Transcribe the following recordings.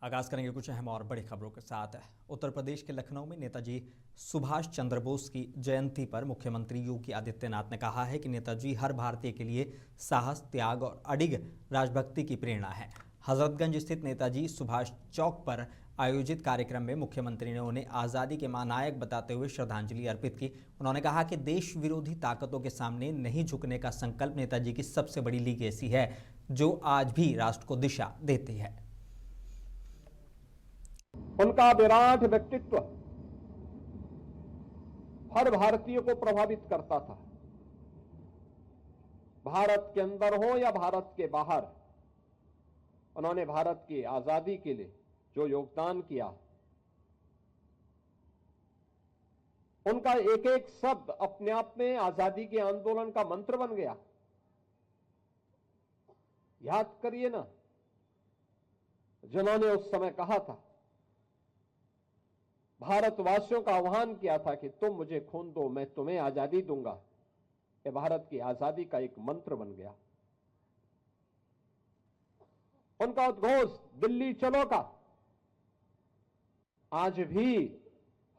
आगाज करेंगे कुछ अहम और बड़ी खबरों के साथ। उत्तर प्रदेश के लखनऊ में नेताजी सुभाष चंद्र बोस की जयंती पर मुख्यमंत्री योगी आदित्यनाथ ने कहा है कि नेताजी हर भारतीय के लिए साहस, त्याग और अडिग राजभक्ति की प्रेरणा है। हजरतगंज स्थित नेताजी सुभाष चौक पर आयोजित कार्यक्रम में मुख्यमंत्री ने उन्हें आज़ादी के महानायक बताते हुए श्रद्धांजलि अर्पित की। उन्होंने कहा कि देश विरोधी ताकतों के सामने नहीं झुकने का संकल्प नेताजी की सबसे बड़ी लीगेसी है, जो आज भी राष्ट्र को दिशा देती है। उनका विराट व्यक्तित्व हर भारतीय को प्रभावित करता था। भारत के अंदर हो या भारत के बाहर, उन्होंने भारत की आजादी के लिए जो योगदान किया, उनका एक एक शब्द अपने आप में आजादी के आंदोलन का मंत्र बन गया। याद करिए ना, जिन्होंने उस समय कहा था, भारतवासियों का आह्वान किया था कि तुम मुझे खून दो, मैं तुम्हें आजादी दूंगा। ये भारत की आजादी का एक मंत्र बन गया। उनका उद्घोष दिल्ली चलो का आज भी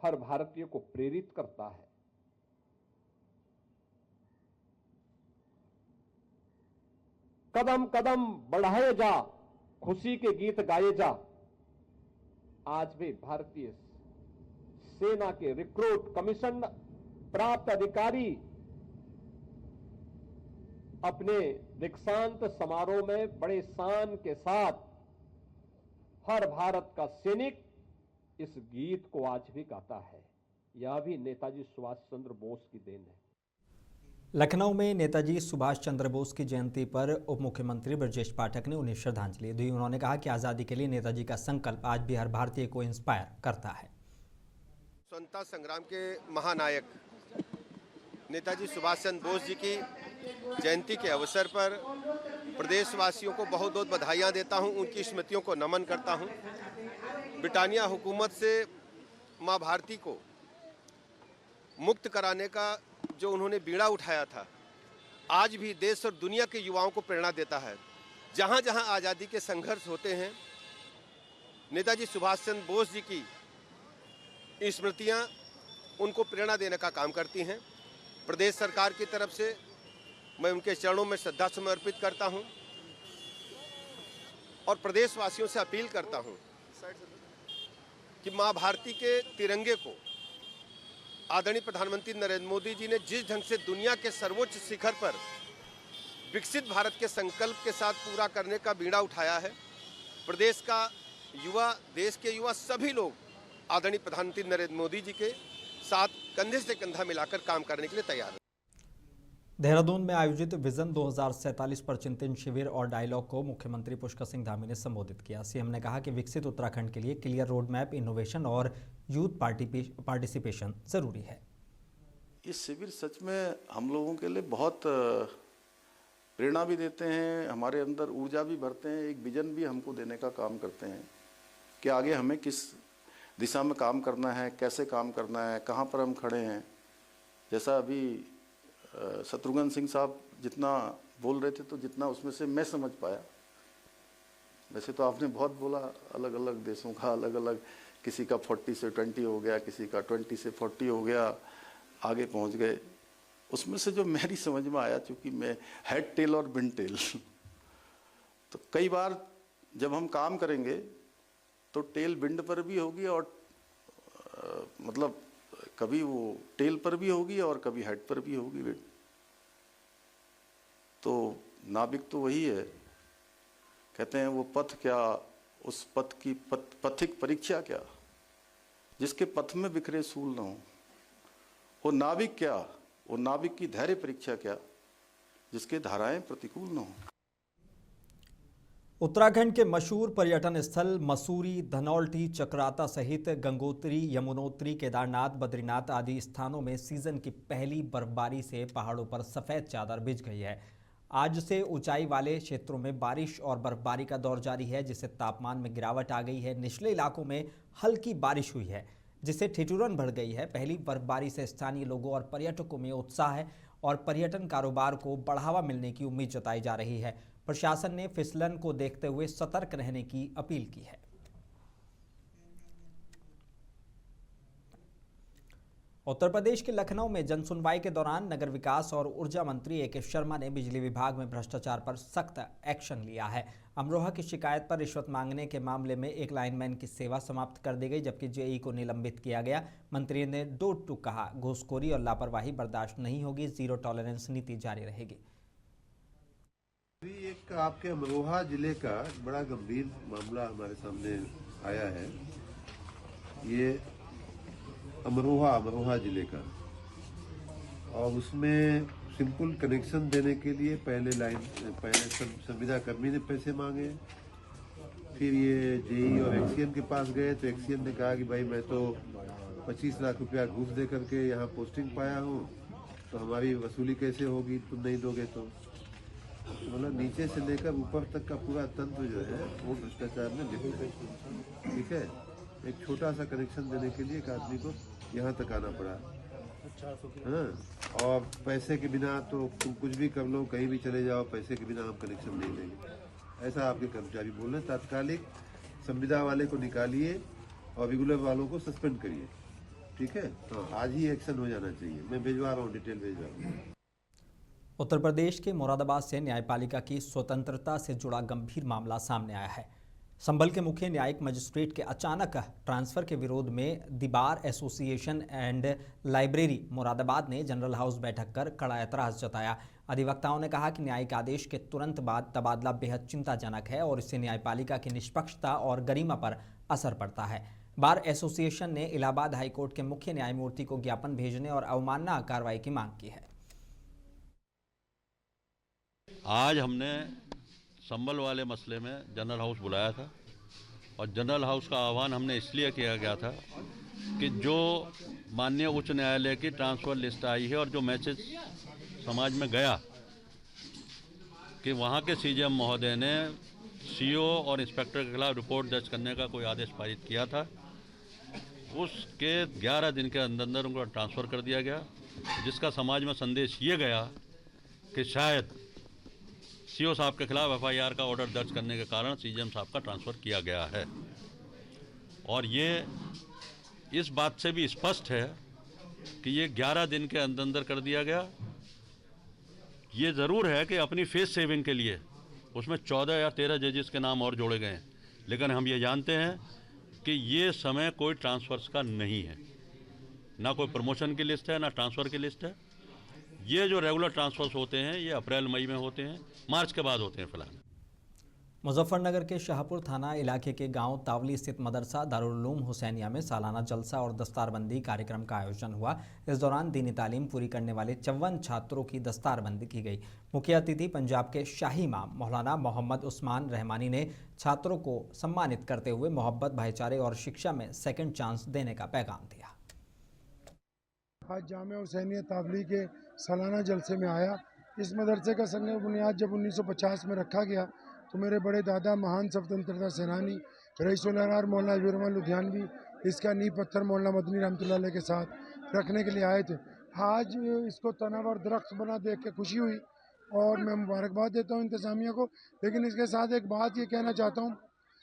हर भारतीय को प्रेरित करता है। कदम कदम बढ़ाए जा, खुशी के गीत गाए जा। आज भी भारतीय सेना के रिक्रूट, कमीशन प्राप्त अधिकारी अपने दीक्षांत समारोह में बड़े शान के साथ हर भारत का सैनिक इस गीत को आज भी गाता है। यह भी नेताजी सुभाष चंद्र बोस की देन है। लखनऊ में नेताजी सुभाष चंद्र बोस की जयंती पर उप मुख्यमंत्री ब्रजेश पाठक ने उन्हें श्रद्धांजलि दी। उन्होंने कहा कि आज़ादी के लिए नेताजी का संकल्प आज भी हर भारतीय को इंस्पायर करता है। स्वतंत्रता संग्राम के महानायक नेताजी सुभाष चंद्र बोस जी की जयंती के अवसर पर प्रदेशवासियों को बहुत बहुत बधाइयाँ देता हूँ, उनकी स्मृतियों को नमन करता हूँ। ब्रिटानिया हुकूमत से माँ भारती को मुक्त कराने का जो उन्होंने बीड़ा उठाया था, आज भी देश और दुनिया के युवाओं को प्रेरणा देता है। जहाँ जहाँ आज़ादी के संघर्ष होते हैं, नेताजी सुभाष चंद्र बोस जी की स्मृतियाँ उनको प्रेरणा देने का काम करती हैं। प्रदेश सरकार की तरफ से मैं उनके चरणों में श्रद्धा सुमन अर्पित करता हूं और प्रदेशवासियों से अपील करता हूं कि मां भारती के तिरंगे को आदरणीय प्रधानमंत्री नरेंद्र मोदी जी ने जिस ढंग से दुनिया के सर्वोच्च शिखर पर विकसित भारत के संकल्प के साथ पूरा करने का बीड़ा उठाया है, प्रदेश का युवा, देश के युवा सभी लोग आदरणीय प्रधानमंत्री नरेंद्र मोदी जी के साथ कंधे से कंधा मिलाकर काम करने के लिए तैयार है। देहरादून में आयोजित विजन 2047 पर चिंतन शिविर और डायलॉग को मुख्यमंत्री पुष्कर सिंह धामी ने संबोधित किया। सीएम ने कहा कि विकसित उत्तराखंड के लिए क्लियर रोड मैप, इनोवेशन और यूथ पार्टिसिपेशन जरूरी है। इस शिविर सच में हम लोगों के लिए बहुत प्रेरणा भी देते हैं, हमारे अंदर ऊर्जा भी भरते हैं, एक विजन भी हमको देने का काम करते हैं कि आगे हमें किस दिशा में काम करना है, कैसे काम करना है, कहाँ पर हम खड़े हैं। जैसा अभी शत्रुघ्न सिंह साहब जितना बोल रहे थे, तो जितना उसमें से मैं समझ पाया, वैसे तो आपने बहुत बोला, अलग अलग देशों का अलग अलग, किसी का 40 से 20 हो गया, किसी का 20 से 40 हो गया, आगे पहुंच गए। उसमें से जो मेरी समझ में आया, चूँकि मैं हेड टेल और बिन टेल, तो कई बार जब हम काम करेंगे तो टेल विंड पर भी होगी और मतलब कभी वो टेल पर भी होगी और कभी हेड पर भी होगी विंड। तो नाविक तो वही है, कहते हैं वो पथ क्या, उस पथ की पथिक परीक्षा क्या, जिसके पथ में बिखरे सूल न हो। वो नाविक क्या, वो नाविक की धैर्य परीक्षा क्या, जिसके धाराएं प्रतिकूल न हो। उत्तराखंड के मशहूर पर्यटन स्थल मसूरी, धनौल्टी, चक्राता सहित गंगोत्री, यमुनोत्री, केदारनाथ, बद्रीनाथ आदि स्थानों में सीजन की पहली बर्फबारी से पहाड़ों पर सफेद चादर बिछ गई है। आज से ऊंचाई वाले क्षेत्रों में बारिश और बर्फबारी का दौर जारी है, जिससे तापमान में गिरावट आ गई है। निचले इलाकों में हल्की बारिश हुई है, जिससे ठिठुरन बढ़ गई है। पहली बर्फबारी से स्थानीय लोगों और पर्यटकों में उत्साह है और पर्यटन कारोबार को बढ़ावा मिलने की उम्मीद जताई जा रही है। प्रशासन ने फिसलन को देखते हुए सतर्क रहने की अपील की है। उत्तर प्रदेश के लखनऊ में जनसुनवाई के दौरान नगर विकास और ऊर्जा मंत्री ए.के. शर्मा ने बिजली विभाग में भ्रष्टाचार पर सख्त एक्शन लिया है। अमरोहा की शिकायत पर रिश्वत मांगने के मामले में एक लाइनमैन की सेवा समाप्त कर दी गई, जबकि जेई को निलंबित किया गया। मंत्री ने दो टूक कहा, घूसखोरी और लापरवाही बर्दाश्त नहीं होगी, जीरो टॉलरेंस नीति जारी रहेगी। एक आपके अमरोहा जिले का बड़ा गंभीर मामला हमारे सामने आया है। ये अमरोहा जिले का, और उसमें सिंपल कनेक्शन देने के लिए पहले संविदा कर्मी ने पैसे मांगे। फिर ये जेई और एक्सीएन के पास गए तो एक्सीएन ने कहा कि भाई मैं तो 25 लाख रुपया घूस दे करके यहाँ पोस्टिंग पाया हूँ, तो हमारी वसूली कैसे होगी, तुम नहीं दोगे तो। मतलब नीचे से लेकर ऊपर तक का पूरा तंत्र जो है वो भ्रष्टाचार में लिप्त है। ठीक है, एक छोटा सा कनेक्शन देने के लिए एक आदमी को यहाँ तक आना पड़ा। हाँ, और पैसे के बिना तो तुम कुछ भी कर लो, कहीं भी चले जाओ, पैसे के बिना हम कनेक्शन नहीं देंगे, ऐसा आपके कर्मचारी बोल रहे हैं। तात्कालिक संविदा वाले को निकालिए और रेगुलर वालों को सस्पेंड करिए। ठीक है, तो आज ही एक्शन हो जाना चाहिए। मैं भिजवा रहा हूँ, डिटेल भेज रहा हूँ। उत्तर प्रदेश के मुरादाबाद से न्यायपालिका की स्वतंत्रता से जुड़ा गंभीर मामला सामने आया है। संभल के मुख्य न्यायिक मजिस्ट्रेट के अचानक ट्रांसफर के विरोध में the bar association and library Moradabad ने जनरल हाउस बैठक कर कड़ा एतराज जताया। अधिवक्ताओं ने कहा कि न्यायिक आदेश के तुरंत बाद तबादला बेहद चिंताजनक है और इससे न्यायपालिका की निष्पक्षता और गरिमा पर असर पड़ता है। बार एसोसिएशन ने इलाहाबाद हाईकोर्ट के मुख्य न्यायमूर्ति को ज्ञापन भेजने और अवमानना कार्रवाई की मांग की है। आज हमने संभल वाले मसले में जनरल हाउस बुलाया था, और जनरल हाउस का आह्वान हमने इसलिए किया गया था कि जो माननीय उच्च न्यायालय की ट्रांसफ़र लिस्ट आई है और जो मैसेज समाज में गया कि वहाँ के सीजेएम महोदय ने सीओ और इंस्पेक्टर के खिलाफ रिपोर्ट दर्ज करने का कोई आदेश पारित किया था, उसके 11 दिन के अंदर उनको ट्रांसफ़र कर दिया गया, जिसका समाज में संदेश ये गया कि शायद सीओ साहब के खिलाफ एफआईआर का ऑर्डर दर्ज करने के कारण सीजेएम साहब का ट्रांसफ़र किया गया है। और ये इस बात से भी स्पष्ट है कि ये 11 दिन के अंदर कर दिया गया। ये ज़रूर है कि अपनी फेस सेविंग के लिए उसमें 14 या 13 जजेस के नाम और जोड़े गए हैं, लेकिन हम ये जानते हैं कि ये समय कोई ट्रांसफ़र्स का नहीं है, ना कोई प्रमोशन की लिस्ट है ना ट्रांसफ़र की लिस्ट है। ये जो रेगुलर ट्रांसफर्स होते हैं ये अप्रैल मई में होते हैं, मार्च के बाद होते हैं फिलहाल। मुजफ्फरनगर के शाहपुर थाना इलाके के गांव तावली स्थित मदरसा दारुल उलूम हुसैनिया में सालाना जलसा और दस्तारबंदी कार्यक्रम का आयोजन हुआ। इस दौरान दीनी तालीम पूरी करने वाले 54 छात्रों की दस्तारबंदी की गई। मुख्य अतिथि पंजाब के शाही इमाम मौलाना मोहम्मद उस्मान रहमानी ने छात्रों को सम्मानित करते हुए मोहब्बत, भाईचारे और शिक्षा में सेकेंड चांस देने का पैगाम दिया। आज जामिया हुसैनिया तावली के सालाना जलसे में आया। इस मदरसे का संग बुनियाद जब 1950 में रखा गया तो मेरे बड़े दादा महान स्वतंत्रता सेनानी रईस-उल-अनवार मौलाना हबीब लुधियानवी इसका नींव पत्थर मौलाना मदनी रहमतुल्लाह अलैह के साथ रखने के लिए आए थे। आज इसको तनावर दरख्त बना देख के खुशी हुई और मैं मुबारकबाद देता हूँ इंतज़ामिया को। लेकिन इसके साथ एक बात ये कहना चाहता हूँ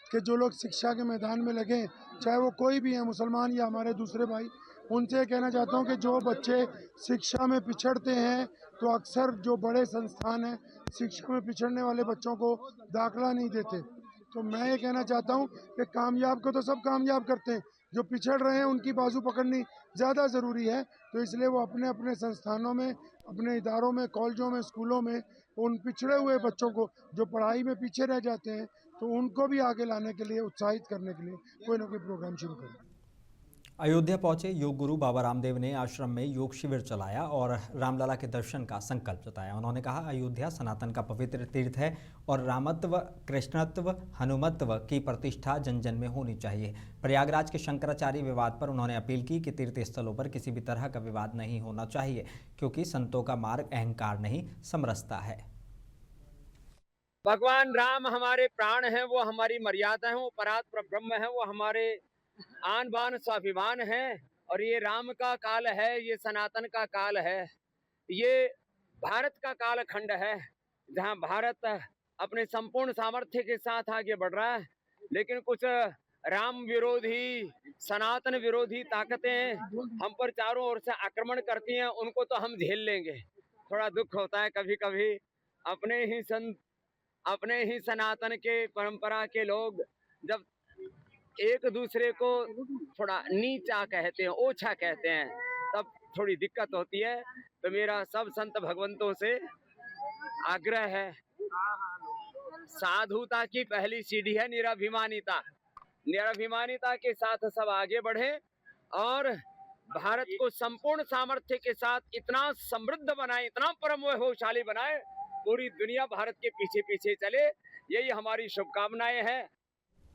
कि जो लोग शिक्षा के मैदान में लगे, चाहे वो कोई भी हैं, मुसलमान या हमारे दूसरे भाई, उनसे कहना चाहता हूं कि जो बच्चे शिक्षा में पिछड़ते हैं तो अक्सर जो बड़े संस्थान हैं शिक्षा में पिछड़ने वाले बच्चों को दाखिला नहीं देते। तो मैं ये कहना चाहता हूं कि कामयाब को तो सब कामयाब करते हैं, जो पिछड़ रहे हैं उनकी बाजू पकड़नी ज़्यादा ज़रूरी है। तो इसलिए वो अपने अपने संस्थानों में, अपने इदारों में, कॉलेजों में, स्कूलों में उन पिछड़े हुए बच्चों को जो पढ़ाई में पीछे रह जाते हैं तो उनको भी आगे लाने के लिए, उत्साहित करने के लिए कोई ना कोई प्रोग्राम शुरू करें। अयोध्या पहुंचे योग गुरु बाबा रामदेव ने आश्रम में योग शिविर चलाया और रामलला के दर्शन का संकल्प जताया। उन्होंने कहा, अयोध्या सनातन का पवित्र तीर्थ है और रामत्व, कृष्णत्व, हनुमत्व की प्रतिष्ठा जन जन में होनी चाहिए। प्रयागराज के शंकराचार्य विवाद पर उन्होंने अपील की कि तीर्थ स्थलों पर किसी भी तरह का विवाद नहीं होना चाहिए, क्योंकि संतों का मार्ग अहंकार नहीं समरसता है। भगवान राम हमारे प्राण हैं, वो हमारी मर्यादा है, वो परात्पर ब्रह्म है, वो हमारे आन बान स्वाभिमान है। और ये राम का काल है, ये सनातन का काल है, ये भारत का कालखंड है जहां भारत अपने संपूर्ण सामर्थ्य के साथ आगे बढ़ रहा है। लेकिन कुछ राम विरोधी, सनातन विरोधी ताकतें हम पर चारों ओर से आक्रमण करती हैं, उनको तो हम झेल लेंगे। थोड़ा दुख होता है कभी कभी, अपने ही सनातन के परंपरा के लोग जब एक दूसरे को थोड़ा नीचा कहते हैं, ओछा कहते हैं, तब थोड़ी दिक्कत होती है। तो मेरा सब संत भगवंतों से आग्रह है, साधुता की पहली सीढ़ी है निराभिमानिता। निराभिमानिता के साथ सब आगे बढ़े और भारत को संपूर्ण सामर्थ्य के साथ इतना समृद्ध बनाए, इतना परम वैभवशाली बनाए, पूरी दुनिया भारत के पीछे पीछे चले, यही हमारी शुभकामनाएं हैं।